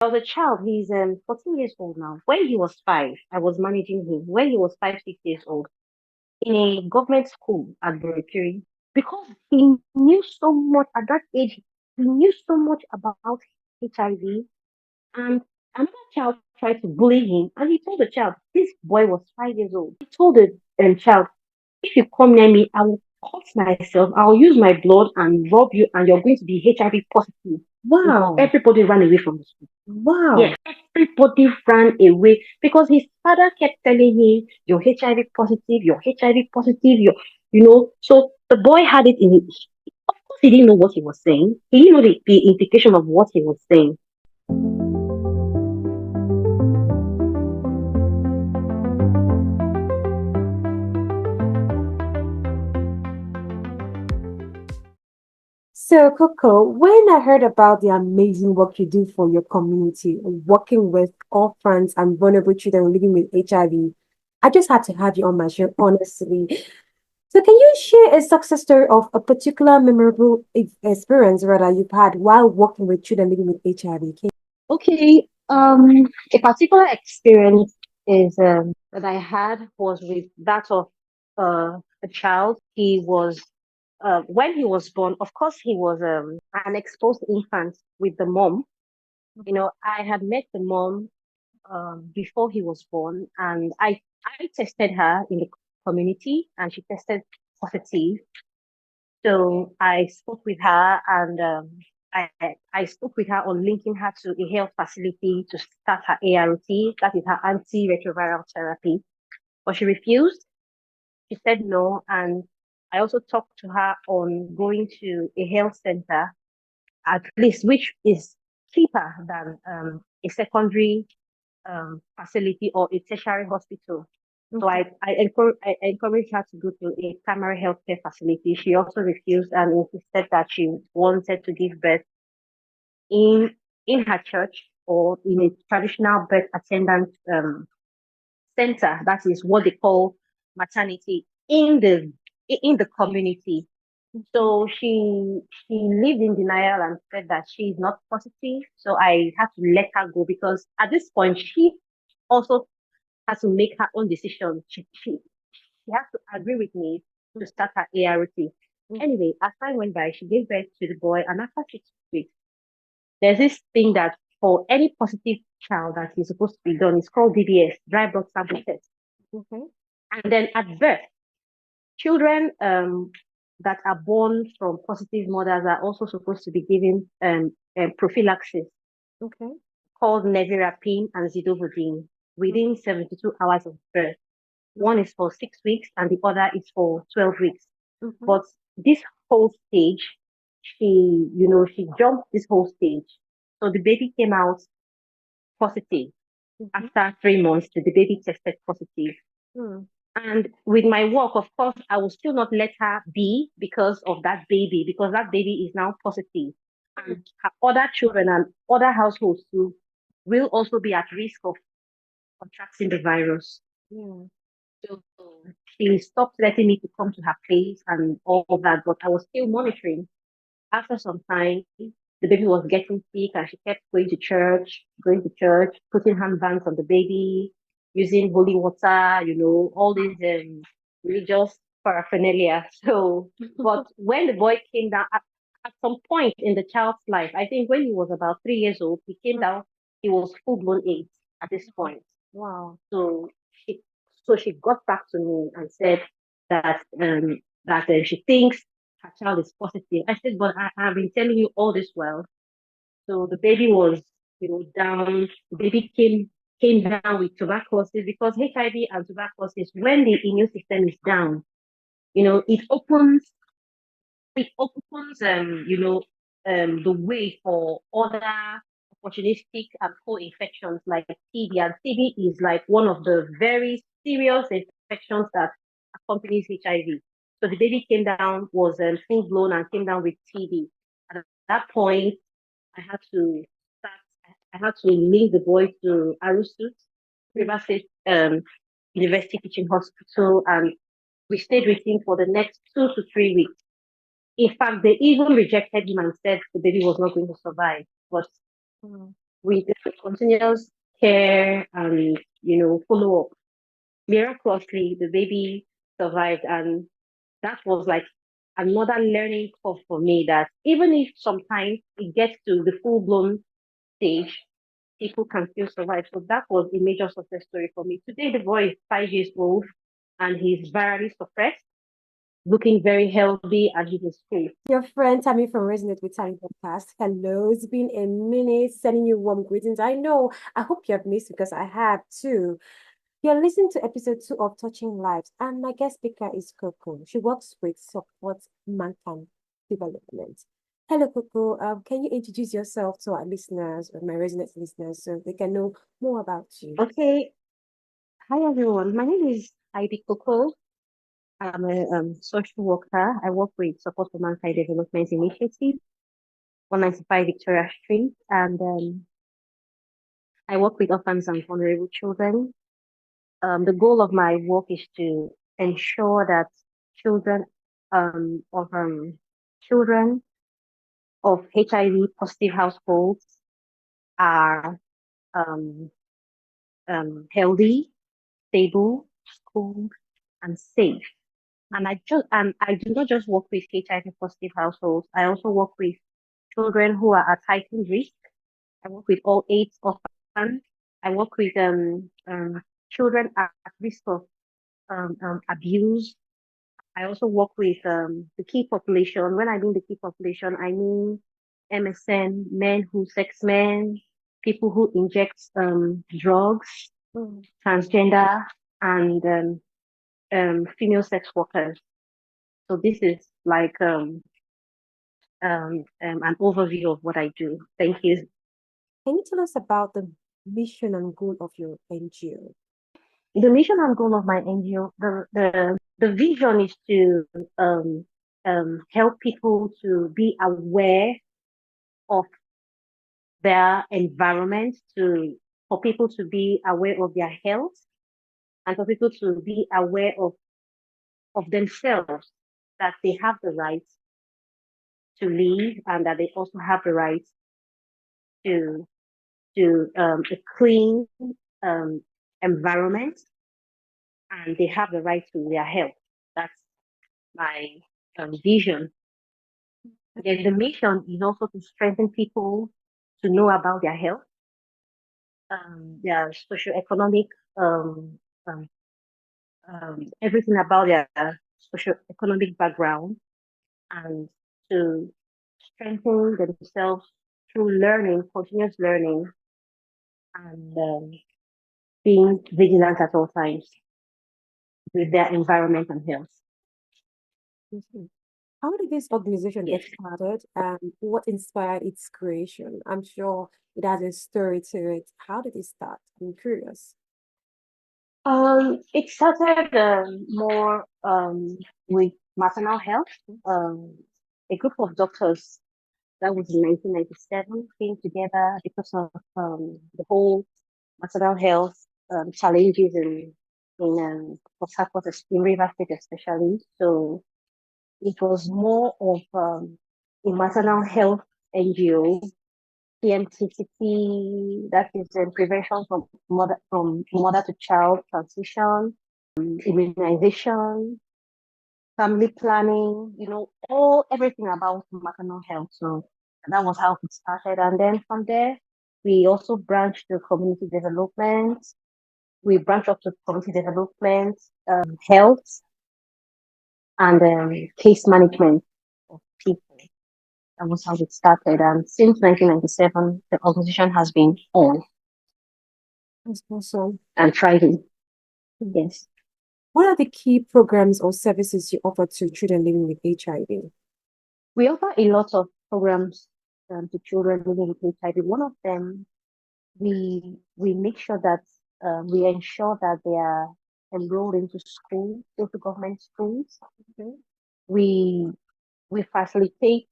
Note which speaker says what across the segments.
Speaker 1: was a child. He's 14 years old now. When he was five, I was managing him. When he was 5, 6 years old, in a government school at Burkiri, because he knew so much at that age. He knew so much about HIV, and another child tried to bully him, and he told the child, this boy was 5 years old. He told the child, if you come near me, I will cut myself. I'll use my blood and rub you, and you're going to be HIV positive.
Speaker 2: Wow.
Speaker 1: Everybody ran away from the school. Yes,
Speaker 2: Wow.
Speaker 1: everybody ran away because his father kept telling him, you're HIV positive, you're HIV positive, So the boy had it in it. Of course, he didn't know what he was saying. He didn't know the implication of what he was saying.
Speaker 2: So, Coco, when I heard about the amazing work you do for your community, working with orphans and vulnerable children living with HIV, I just had to have you on my show, honestly. So, can you share a success story of a particular memorable experience, rather, you've had while working with children living with HIV?
Speaker 1: Okay, a particular experience is that I had was with that of a child. He was when he was born. Of course, he was an exposed infant with the mom. I had met the mom before he was born, and I tested her in the community, and she tested positive. So I spoke with her, and I spoke with her on linking her to a health facility to start her ART, that is her antiretroviral therapy. But she refused. She said no, and I also talked to her on going to a health center, at least, which is cheaper than a secondary facility or a tertiary hospital. So I encouraged her to go to a primary healthcare facility. She also refused and insisted that she wanted to give birth in in her church or in a traditional birth attendant center. That is what they call maternity in the community. So she lived in denial and said that she is not positive. So I had to let her go because at this point she also has to make her own decision. She has to agree with me to start her ART. Anyway, as time went by, she gave birth to the boy, and after 6 weeks, there's this thing that for any positive child that is supposed to be done, it's called DBS, dry blood sample test.
Speaker 2: Okay.
Speaker 1: And then at birth, children that are born from positive mothers are also supposed to be given prophylaxis
Speaker 2: Okay.
Speaker 1: called nevirapine and zidovudine within 72 hours of birth. One is for 6 weeks and the other is for 12 weeks.
Speaker 2: Mm-hmm.
Speaker 1: But this whole stage, she jumped this whole stage. So the baby came out positive.
Speaker 2: Mm-hmm.
Speaker 1: After 3 months, the baby tested positive.
Speaker 2: Mm-hmm.
Speaker 1: And with my work, of course, I will still not let her be because of that baby, because that baby is now positive. And her other children and other households too will also be at risk of contracting the virus.
Speaker 2: Yeah.
Speaker 1: So she stopped letting me to come to her place and all that, but I was still monitoring. After some time, the baby was getting sick and she kept going to church, putting handbands on the baby, using holy water, all these religious paraphernalia. So, but when the boy came down, at some point in the child's life, I think when he was about 3 years old, he came down, he was full blown AIDS at this point.
Speaker 2: Wow.
Speaker 1: So she, so she got back to me and said that she thinks her child is positive. I said, but I have been telling you all this while. So the baby was, down. The baby came down with tuberculosis because HIV and tuberculosis, when the immune system is down, you know, it opens it opens the way for other opportunistic and co-infections like TB. And TB is like one of the very serious infections that accompanies HIV. So the baby came down, was full blown and came down with TB. At that point, I had to I had to link the boy to Arusut, River State University Teaching Hospital, and we stayed with him for the next 2 to 3 weeks. In fact, they even rejected him and said the baby was not going to survive. But
Speaker 2: Mm.
Speaker 1: with continuous care and follow up. Miraculously, the baby survived, and that was like another learning curve for me. That even if sometimes it gets to the full blown stage, people can still survive. So that was a major success story for me. Today, the boy is 5 years old, and he's virally suppressed, looking very healthy, and he's in school.
Speaker 2: Your friend Tammy from Resonate with Tammy podcast. Hello, it's been a minute sending you warm greetings. I know, I hope you have missed because I have too. You're listening to episode 2 of Touching Lives, and my guest speaker is Coco. She works with Support Mankind Development. Hello, Coco. Can you introduce yourself to our listeners, or my Resonate listeners, so they can know more about you?
Speaker 1: Okay. Hi, everyone. My name is Heidi Coco. I'm a social worker. I work with Support for Mankind Development Initiative, 195 Victoria Street, and I work with orphans and vulnerable children. The goal of my work is to ensure that children of children of HIV positive households are um, healthy, stable, schooled, and safe. And I do not just work with HIV positive households. I also work with children who are at heightened risk. I work with all AIDS orphans. I work with children at risk of abuse. I also work with the key population. When I mean the key population, I mean MSN, men who sex men, people who inject drugs, transgender, and female sex workers. So this is like an overview of what I do. Thank you.
Speaker 2: Can you tell us about the mission and goal of your NGO?
Speaker 1: The mission and goal of my NGO, the vision is to help people to be aware of their environment, to for people to be aware of their health, and for people to be aware of themselves, that they have the right to live, and that they also have the right to a clean um, environment, and they have the right to their health. That's my vision. Then the mission is also to strengthen people to know about their health, their socioeconomic, um, um, everything about their socioeconomic background, and to strengthen themselves through learning, continuous learning, and being vigilant at all times with their environment and health.
Speaker 2: Mhm. How did this organization
Speaker 1: Yes.
Speaker 2: get started and what inspired its creation? I'm sure it has a story to it. How did it start? I'm curious.
Speaker 1: It started more with maternal health. Um, a group of doctors that was in 1997 came together because of the whole maternal health challenges in Port Harcourt, in River State especially. So it was more of a maternal health NGO, PMTCT, that is prevention from mother to child transition, immunization, family planning, all everything about maternal health. So that was how it started. And then from there, we also branched to community development. We branched up to community development, health, and case management of people. That was how it started. And since 1997, the organization has been on
Speaker 2: That's awesome.
Speaker 1: and thriving. Yes.
Speaker 2: What are the key programs or services you offer to children living with HIV?
Speaker 1: We offer a lot of programs to children living with HIV. One of them, we make sure that we ensure that they are enrolled into school, into government schools.
Speaker 2: Okay.
Speaker 1: We we facilitate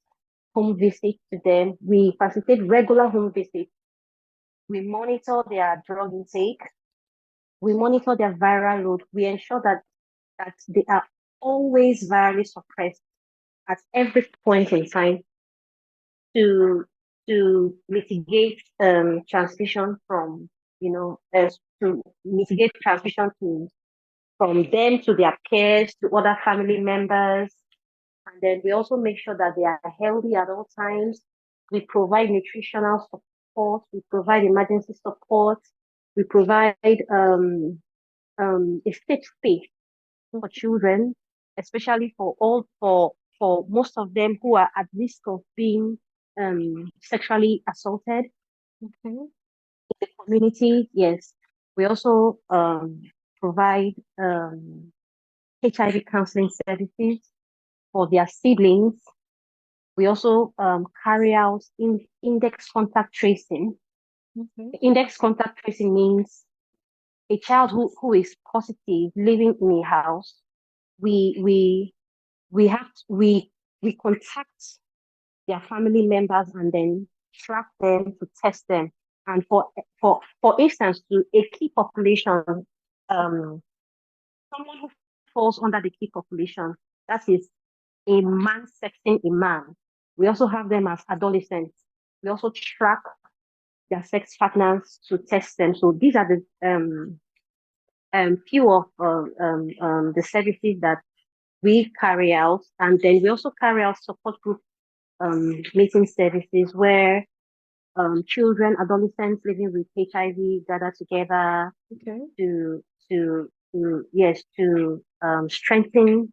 Speaker 1: home visits to them. We facilitate regular home visits. We monitor their drug intake. We monitor their viral load. We ensure that they are always virally suppressed at every point in time to to mitigate transmission from, to mitigate transmission from them to their peers, to other family members. And then we also make sure that they are healthy at all times. We provide nutritional support. We provide emergency support. We provide a safe space for children, especially for most of them who are at risk of being sexually assaulted
Speaker 2: Okay.
Speaker 1: in the community. Yes, we also provide HIV counseling services for their siblings. We also carry out index contact tracing.
Speaker 2: Okay.
Speaker 1: Index contact tracing means a child who is positive living in a house. We contact their family members and then track them to test them. And for instance, to a key population, someone who falls under the key population, that is a man sexing a man. We also have them as adolescents. We also track their sex partners to test them. So these are the few of the services that we carry out, and then we also carry out support group meeting services where children, adolescents living with HIV gather together
Speaker 2: Okay.
Speaker 1: to strengthen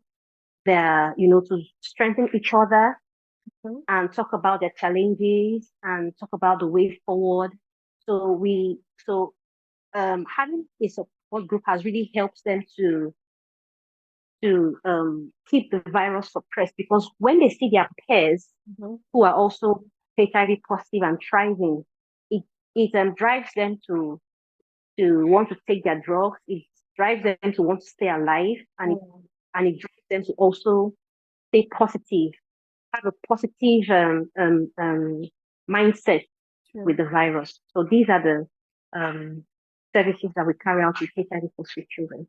Speaker 1: to strengthen each other
Speaker 2: Okay.
Speaker 1: and talk about their challenges and talk about the way forward. So having a support group has really helped them to keep the virus suppressed, because when they see their peers
Speaker 2: Mhm.
Speaker 1: who are also HIV positive and thriving, it drives them to want to take their drugs. It drives them to want to stay alive,
Speaker 2: Oh,
Speaker 1: and it drives them to also stay positive, have a positive mindset with
Speaker 2: true.
Speaker 1: the virus. So these are the services that we carry out with HIV positive children.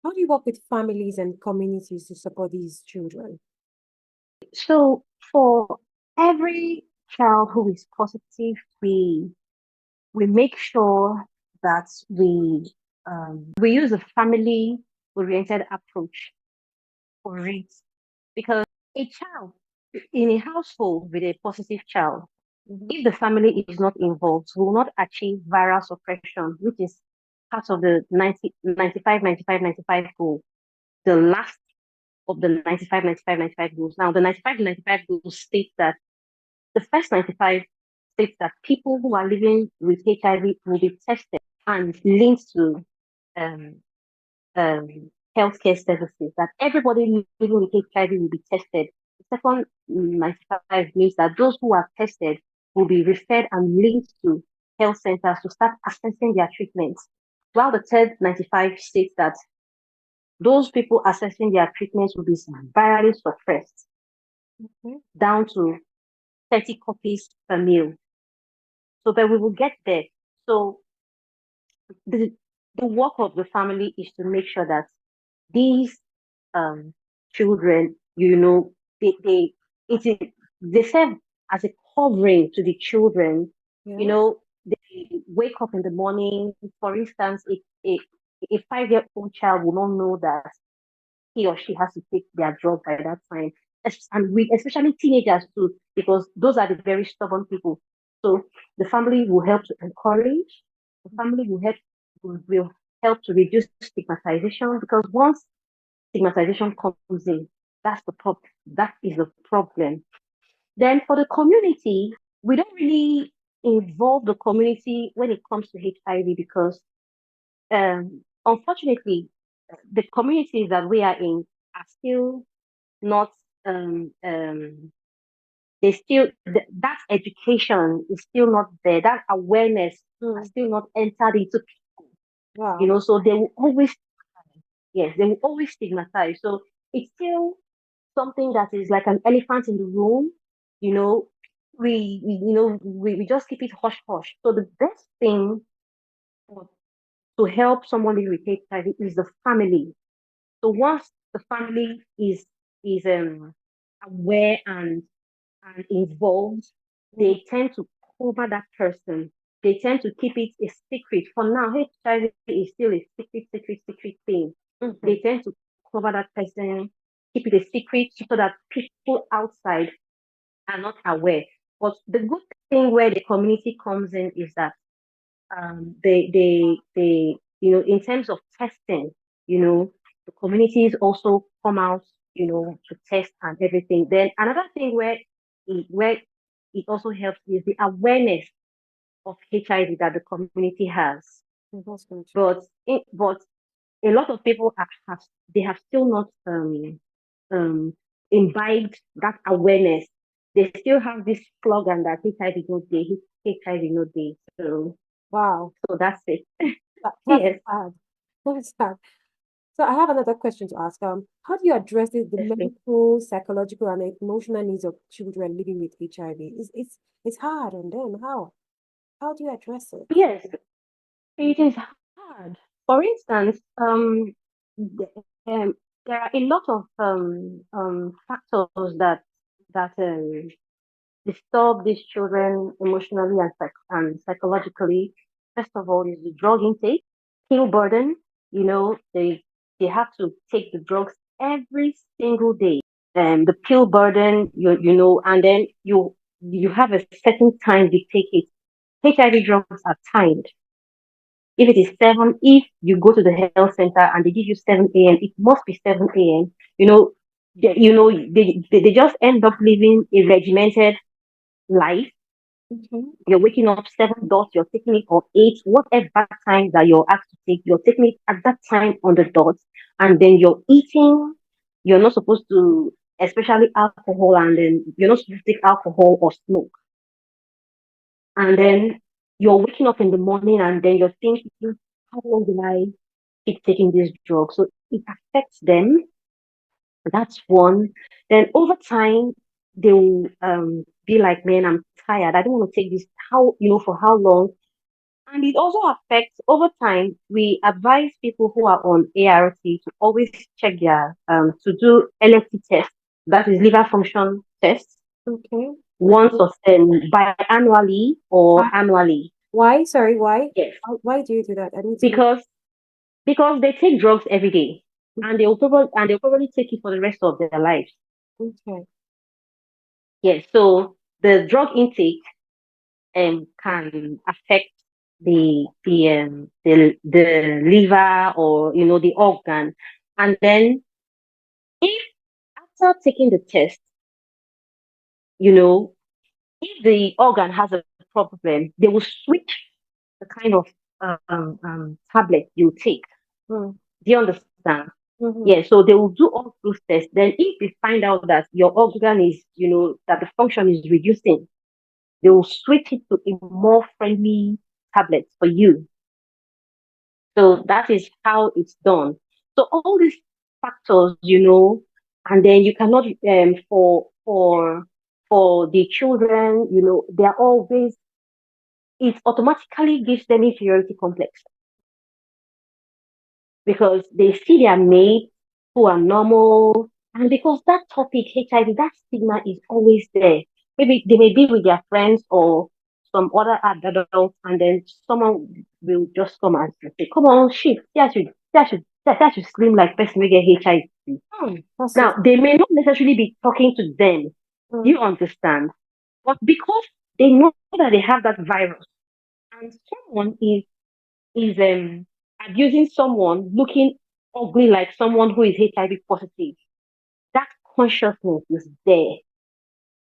Speaker 2: How do you work with families and communities to support these children?
Speaker 1: So for every child who is positive, we make sure that we use a family oriented approach for it, because a child in a household with a positive child,
Speaker 2: Mhm.
Speaker 1: if the family is not involved, will not achieve viral suppression, which is part of the 95 goal, the last of the 95 goals. Now, the 95 goals state that the first 95 states that people who are living with HIV will be tested and linked to um, um, healthcare services, that everybody living with HIV will be tested. The second 95 means that those who are tested will be referred and linked to health centers to start assessing their treatments. While the third 95 states that those people assessing their treatments will be virally suppressed
Speaker 2: Okay.
Speaker 1: down to 30 copies per meal. So that we will get there. So the the work of the family is to make sure that these um children, they it is they serve as a covering to the children.
Speaker 2: Yeah.
Speaker 1: They wake up in the morning. For instance, a 5-year-old child will not know that he or she has to take their drug by that time. And we, especially teenagers too, because those are the very stubborn people. So the family will help to encourage, the family will help to reduce stigmatization, because once stigmatization comes in, that is the problem. Then for the community, we don't really involve the community when it comes to HIV, because unfortunately, the communities that we are in are still not they still that education is still not there, that awareness has
Speaker 2: Mm.
Speaker 1: still not entered into people,
Speaker 2: Wow.
Speaker 1: so they will always, yes, they will always stigmatize. So it's still something that is like an elephant in the room. you know we just keep it hush hush. So the best thing for- to help someone living with HIV is the family. So once the family is aware and involved, they tend to cover that person. They tend to keep it a secret. For now, HIV is still a secret thing.
Speaker 2: Mhm.
Speaker 1: They tend to cover that person, keep it a secret so that people outside are not aware. But the good thing where the community comes in is that they in terms of testing, the communities also come out, to test and everything. Then another thing where it also helps is the awareness of HIV that the community has.
Speaker 2: That's very true.
Speaker 1: But a lot of people have still not um imbibed that awareness. They still have this slogan that HIV no day, HIV no day.
Speaker 2: Wow.
Speaker 1: So that's it.
Speaker 2: That's
Speaker 1: Yes.
Speaker 2: sad. That's sad. So I have another question to ask. How do you address the
Speaker 1: Yes, please.
Speaker 2: medical, psychological, and emotional needs of children living with HIV? It's hard on them. How do you address it?
Speaker 1: Yes, it is hard. For instance, um, there are a lot of factors that disturb these children emotionally and psychologically. First of all, is the drug intake, pill burden. They have to take the drugs every single day. The pill burden, and then you have a certain time you take it. HIV drugs are timed. If it is 7, if you go to the health center and they give you 7 a.m., it must be 7 a.m. They just end up living a regimented life.
Speaker 2: Mhm.
Speaker 1: You're waking up 7 dots, you're taking it or 8, whatever time that you're asked to take, you're taking it at that time on the dot, and then you're eating. You're not supposed to, especially alcohol, and then you're not supposed to take alcohol or smoke. And then you're waking up in the morning, and then you're thinking, how long will I keep taking this drug? So it affects them. That's one. Then over time, they will be like, man, I'm tired. I don't want to take this. For how long? And it also affects over time. We advise people who are on ART to always check to do LFT tests, that is liver function tests,
Speaker 2: Okay.
Speaker 1: once or biannually or
Speaker 2: Why?
Speaker 1: annually.
Speaker 2: Why? Sorry, why?
Speaker 1: Yes,
Speaker 2: Why do you do that? I need to know.
Speaker 1: because they take drugs every day, and they'll probably take it for the rest of their lives.
Speaker 2: Okay.
Speaker 1: Yes, so the drug intake can affect the liver, or the organ. And then if after taking the test, you know if the organ has a problem, they will switch the kind of tablet you take.
Speaker 2: Mm.
Speaker 1: Do you understand?
Speaker 2: Mm-hmm.
Speaker 1: Yeah, so they will do all those tests. Then if they find out that your organ is, that the function is reducing, they will switch it to a more friendly tablet for you. So that is how it's done. So all these factors, and then you cannot for the children, they're always it automatically gives them inferiority complex, because they see their mates who are normal, and because that topic HIV, that stigma is always there. Maybe they may be with their friends or some other adults, and then someone will just come and say, "Come on, shit, that should scream like person will get HIV."
Speaker 2: That's so.
Speaker 1: Now they may not necessarily be talking to them.
Speaker 2: Mm.
Speaker 1: You understand? But because they know that they have that virus, and someone is abusing someone looking ugly like someone who is HIV positive, that consciousness is there.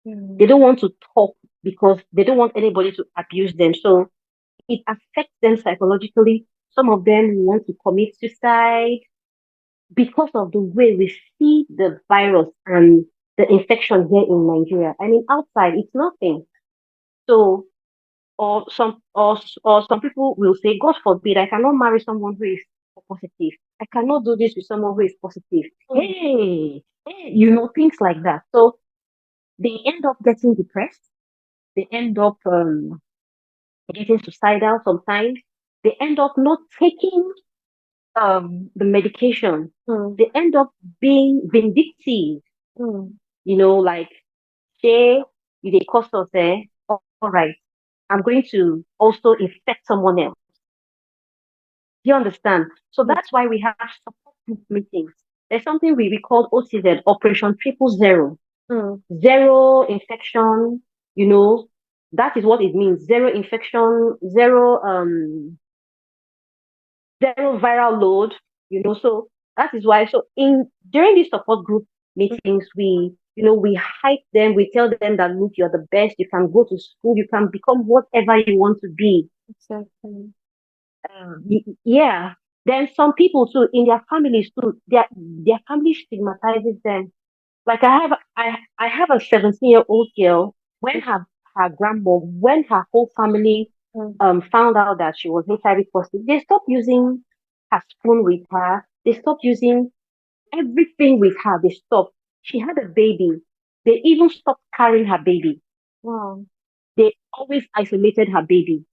Speaker 1: They
Speaker 2: Mm.
Speaker 1: don't want to talk because they don't want anybody to abuse them. So it affects them psychologically. Some of them want to commit suicide because of the way we see the virus and the infection here in Nigeria. I mean, outside it's nothing. So, or some people will say, God forbid, I cannot marry someone who is positive. I cannot do this with someone who is positive.
Speaker 2: Mm.
Speaker 1: Hey, things like that. So they end up getting depressed. They end up getting suicidal sometimes. They end up not taking the medication.
Speaker 2: Mm.
Speaker 1: They end up being vindictive,
Speaker 2: Mm.
Speaker 1: like, say, they cost us right, I'm going to also infect someone else. Do you understand? So
Speaker 2: Yeah.
Speaker 1: that's why we have support group meetings. There's something we call OTZ, Operation Triple Zero.
Speaker 2: Mm.
Speaker 1: Zero infection, you know, that is what it means. Zero infection, zero viral load, so that is why. So in during these support group meetings, we hype them, we tell them that look, you're the best, you can go to school, you can become whatever you want to be.
Speaker 2: Exactly.
Speaker 1: Yeah. Then some people too, in their families too, their family stigmatizes them. Like I have a 17-year-old girl. When her whole family
Speaker 2: Mm.
Speaker 1: found out that she was HIV positive, they stopped using her spoon with her. They stopped using everything with her. They stopped. She had a baby. They even stopped carrying her baby.
Speaker 2: Wow.
Speaker 1: They always isolated her baby.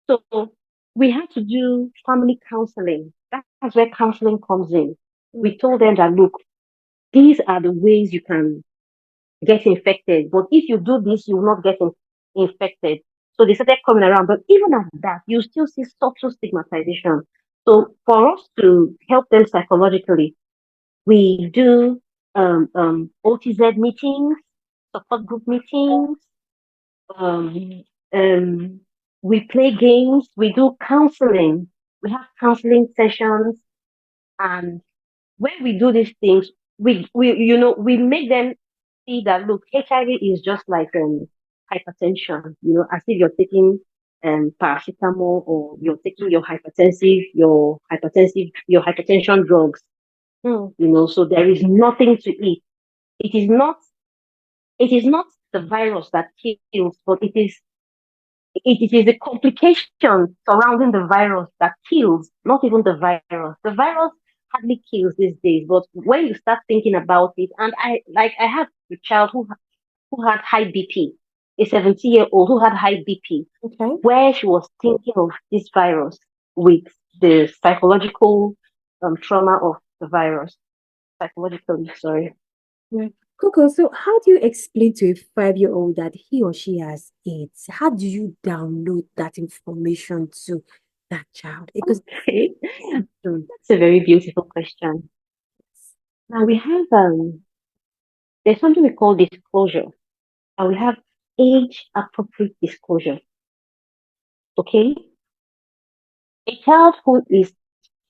Speaker 1: So we had to do family counseling. That's where counseling comes in.
Speaker 2: Mm.
Speaker 1: We told them that look, these are the ways you can get infected. But if you do this, you will not get infected. So they started coming around. But even at that, you still see subtle stigmatization. So for us to help them psychologically, we do OTZ meetings, support group meetings. Um, um, we play games. We do counseling. We have counseling sessions, and when we do these things, we make them see that look, HIV is just like hypertension, as if you're taking paracetamol, or you're taking your hypertension drugs,
Speaker 2: Mm.
Speaker 1: so there is nothing to it. It is not it is not the virus that kills, but it is the complication surrounding the virus that kills, not even the virus. The virus hardly kills these days, but when you start thinking about it, and I had a child who had high BP, a 70-year-old who had high BP,
Speaker 2: Okay.
Speaker 1: where she was thinking of this virus with the psychological trauma of the virus, psychologically, sorry.
Speaker 2: Yeah. Coco, so how do you explain to a 5-year-old that he or she has AIDS? How do you download that information to that child? Because
Speaker 1: Okay, that's a very beautiful question. Now we have there's something we call disclosure, and we have age appropriate disclosure. Okay, a child who is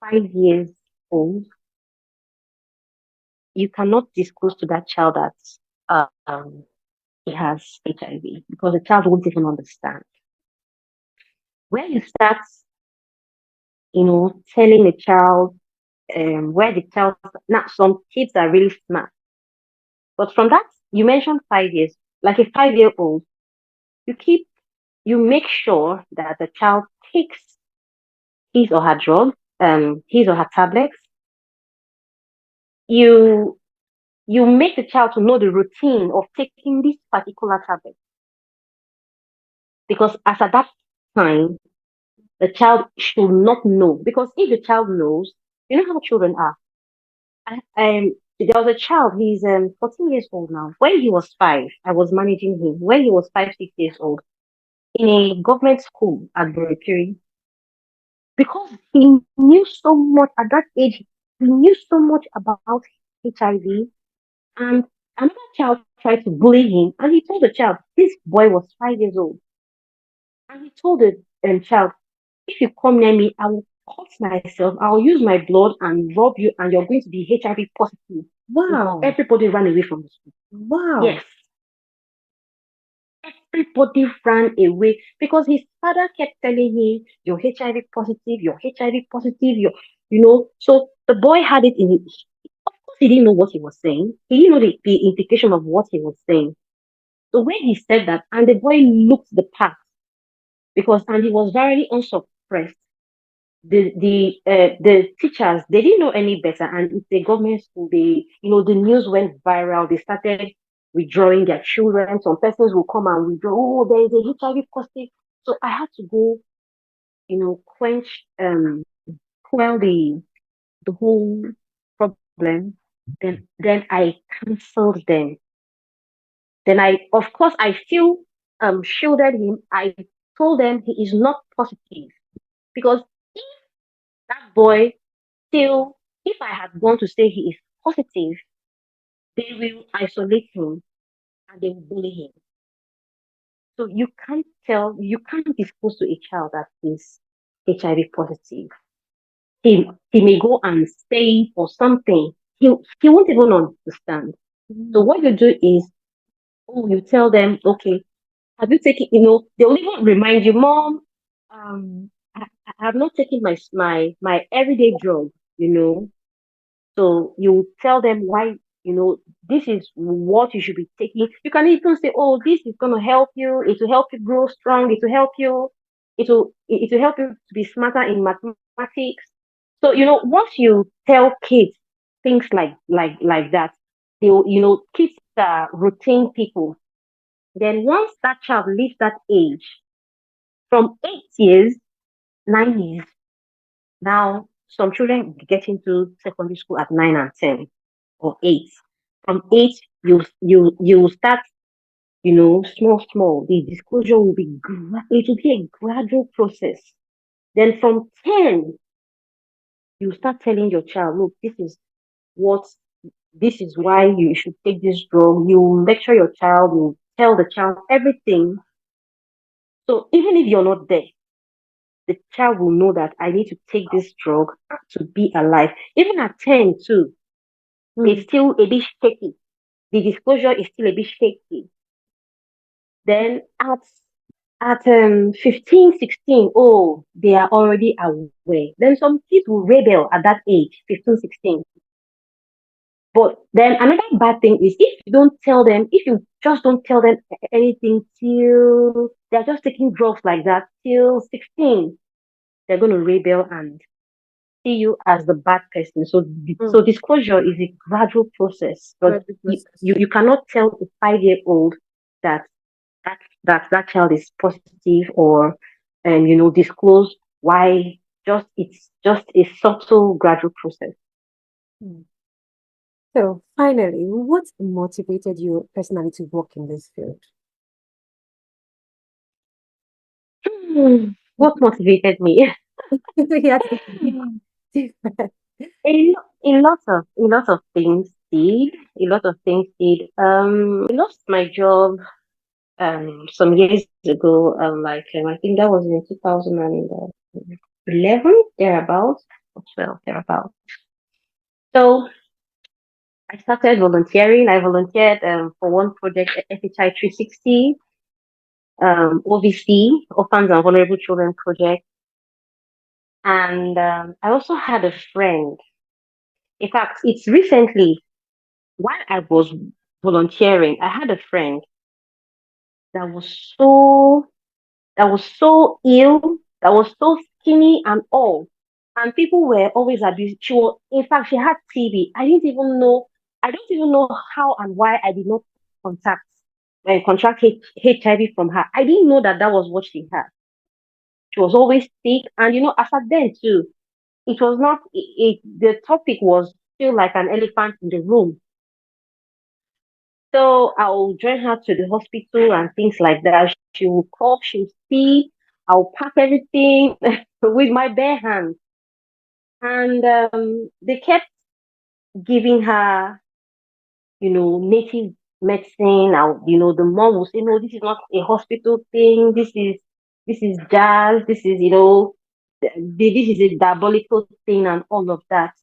Speaker 1: 5 years old, you cannot disclose to that child that he has HIV, because the child won't even understand. When you start, telling a child where the child, now some kids are really smart, but from that you mentioned 5 years, like a 5 year old, you keep you make sure that the child takes his or her drug, his or her tablets. You you make the child to know the routine of taking this particular tablet, because as at that time, the child should not know. Because if the child knows, you know how children are. There was a child, he's 14 years old now. When he was 5, I was managing him. When he was 5, 6 years old, in a government school at Burikiri, because he knew so much at that age, he knew so much about HIV. And another child tried to bully him, and he told the child, this boy was 5 years old, and he told the child, if you come near me, I will cut myself, I'll use my blood and rub you, and you're going to be HIV positive.
Speaker 2: wow,
Speaker 1: Everybody ran away from the school.
Speaker 2: wow,
Speaker 1: Yes, everybody ran away because his father kept telling him, you're HIV positive, you're HIV positive, So the boy had it in his, of course, he didn't know what he was saying. He didn't know the implication of what he was saying. So when he said that, and the boy looked the part, and he was very unsuppressed. The teachers, they didn't know any better, and it's a government school. The news went viral. They started withdrawing their children. Some persons will come and withdraw. Oh, there is a HIV positive. So I had to go, quell the whole problem. Then I cancelled them. Then of course, I feel shielded him. I told them he is not positive because if that boy still, if I had gone to say he is positive, they will isolate him and they will bully him. So you can't disclose to a child that is HIV positive. He may go and stay for something. He won't even understand. So
Speaker 2: Mm.
Speaker 1: what you do is, oh, you tell them, okay, have you taken, they'll even remind you, Mom, I have not taken my everyday drug, you know. So you tell them why, this is what you should be taking. You can even say, oh, this is going to help you. It will help you grow strong. It will help you. It will help you to be smarter in mathematics. So, once you tell kids things like that, kids are routine people. Then once that child leaves that age, from 8 years, 9 years, now some children get into secondary school at 9 and 10 or 8. From 8, you start, small, small. The disclosure will be it will be a gradual process. Then from 10, you start telling your child, look, what this is why you should take this drug. You lecture your child, you tell the child everything. So even if you're not there, the child will know that I need to take this drug to be alive. Even at 10 too, it's still a bit shaky. The disclosure is still a bit shaky. Then at 15, 16, oh, they are already aware. Then some kids will rebel at that age, 15, 16. But then another bad thing is if you just don't tell them anything till they're just taking drugs like that till 16, they're going to rebel and see you as the bad person. So disclosure is a gradual process, but
Speaker 2: Gradual
Speaker 1: you,
Speaker 2: process.
Speaker 1: you, you cannot tell a 5-year-old that that child is positive or disclose why. It's just a subtle gradual process.
Speaker 2: Mm. So finally, what motivated you personally to work in this field?
Speaker 1: What motivated me?
Speaker 2: We had to be different.
Speaker 1: A lot of things did. A lot of things did. I lost my job some years ago. I think that was in 2011 thereabouts, or 12 thereabouts. So I started volunteering. I volunteered for one project, FHI 360, OVC, Orphans and Vulnerable Children Project. And I also had a friend. In fact, it's recently, while I was volunteering, I had a friend that was so that was so ill, that was so skinny and all. And people were always abused. In fact, she had TB. I don't even know how and why I did not contact and contract HIV from her. I didn't know that was what she had. She was always sick. And, as at then too, it was not, the topic was still like an elephant in the room. So I'll join her to the hospital and things like that. She will cough, she'll speak. I'll pack everything with my bare hands. And they kept giving her, native medicine. The mom will say, no, this is not a hospital thing. This is jazz. This is a diabolical thing and all of that.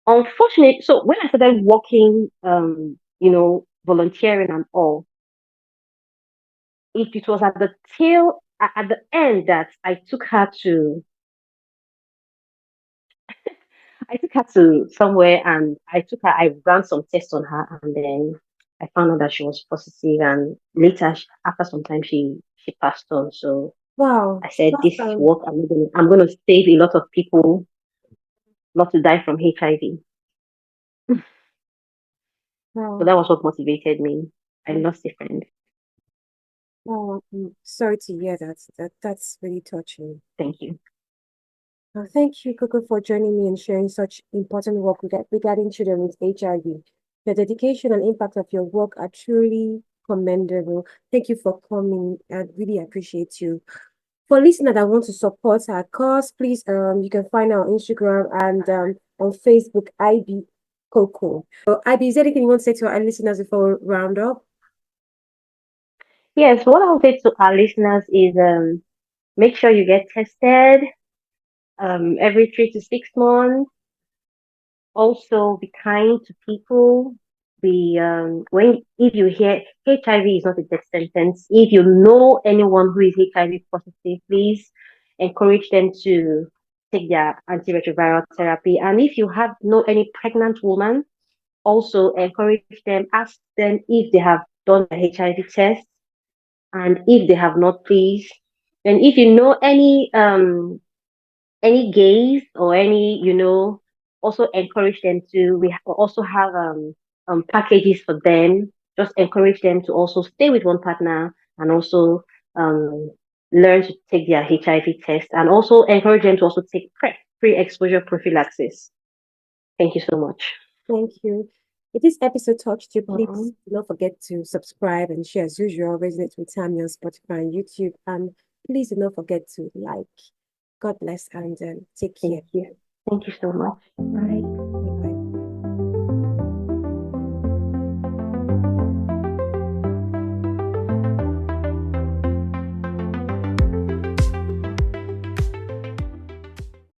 Speaker 1: Unfortunately, so when I started working, volunteering and all, it was at the end that I took her to somewhere and I ran some tests on her and then I found out that she was positive and later after some time she passed on. So
Speaker 2: Wow,
Speaker 1: I said
Speaker 2: that's
Speaker 1: this work I'm gonna save a lot of people not to die from HIV. So
Speaker 2: wow.
Speaker 1: that was what motivated me. I lost a friend.
Speaker 2: Oh, sorry to hear that. That's really touching.
Speaker 1: Thank you.
Speaker 2: Thank you, Coco, for joining me and sharing such important work regarding children with HIV. The dedication and impact of your work are truly commendable. Thank you for coming. I really appreciate you. For listeners that want to support our cause, please you can find our Instagram and on Facebook, IB Coco. So IB, is there anything you want to say to our listeners before we round up?
Speaker 1: Yes, what I'll say to our listeners is make sure you get tested every 3 to 6 months. Also, be kind to people. Be when if you hear HIV is not a death sentence. If you know anyone who is HIV positive, please encourage them to take their antiretroviral therapy. And if you have know any pregnant woman, also encourage them, ask them if they have done the HIV test, and if they have not, please. And if you know any gays or any, also encourage them to. We also have packages for them. Just encourage them to also stay with one partner and also um learn to take their HIV test, and also encourage them to also take PrEP, pre-exposure prophylaxis. Thank you so much.
Speaker 2: Thank you. If this episode touched you, please
Speaker 1: Mhm.
Speaker 2: do not forget to subscribe and share as usual. Resonate with Tammy on Spotify and YouTube. And please do not forget to like. God bless and take care.
Speaker 1: Thank you. Thank you so much. Bye.